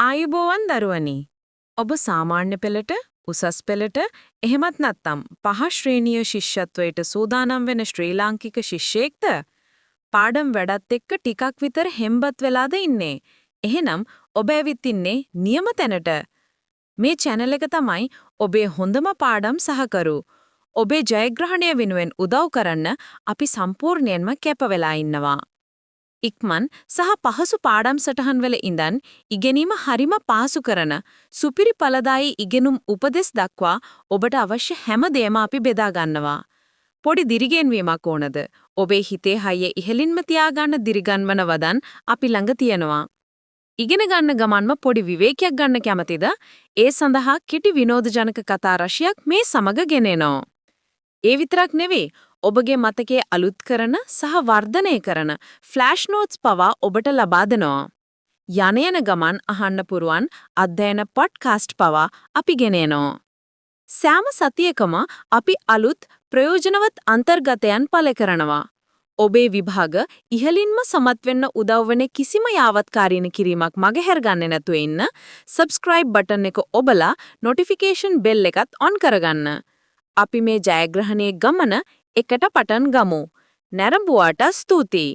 ආයුබෝවන් දරුවනි. ඔබ සාමාන්‍ය පෙළට, උසස් පෙළට, එහෙමත් නැත්නම් පහ ශ්‍රේණිය ශිෂ්‍යත්වයට සූදානම් වෙන ශ්‍රී ලාංකික ශිෂ්‍යයෙක්ද? පාඩම් වැඩත් එක්ක ටිකක් විතර හෙම්බත් වෙලාද ඉන්නේ? එහෙනම් ඔබ ඇවිත් ඉන්නේ නියම තැනට. මේ channel එක තමයි ඔබේ හොඳම පාඩම් සහකරු. ඔබේ ජයග්‍රහණය වෙනුවෙන් උදව් කරන්න අපි සම්පූර්ණයෙන්ම කැප වෙලා ඉන්නවා. ඉක්මන් සහ පහසු පාඩම් සටහන්වල ඉඳන් ඉගෙනීම හරිම පහසු කරන සුපිරි ඵලදායී ඉගෙනුම් උපදෙස් දක්වා ඔබට අවශ්‍ය හැම දෙයක්ම අපි බෙදා ගන්නවා. පොඩි දිරිගෙන්වීමක් ඕනද? ඔබේ හිතේ හයිය ඉහළින්ම තියාගන්න දිරිගන්වන වදන් අපි ළඟ තියෙනවා. ඉගෙන ගන්න ගමන්ම පොඩි විවේකයක් ගන්න කැමතිද? ඒ සඳහා කෙටි විනෝදජනක කතා රාශියක් මේ සමග ගෙනෙනවා. ඒ විතරක් නෙවෙයි ඔබගේ මතකයේ අලුත් කරන සහ වර්ධනය කරන ෆ්ලෑෂ් නෝට්ස් පවා ඔබට ලබා දෙනවා. යන ගමන් අහන්න පුරුවන් අධ්‍යයන පොඩ්කාස්ට් පවා අපි ගෙනෙනවා. සෑම සතියකම අපි අලුත් ප්‍රයෝජනවත් අන්තර්ගතයන් පළ කරනවා. ඔබේ විභාග ඉහළින්ම සමත් වෙන්න උදව් වෙන කිසිම යාවත්කාරීන කිරීමක් මගහැර ගන්නේ නැතුව ඉන්න subscribe බටන් එක ඔබලා notification bell එකත් on කරගන්න. අපි මේ ජයග්‍රහණයේ ගමන එකට පටන් ගමු. නැරඹුවාට ස්තුතියි.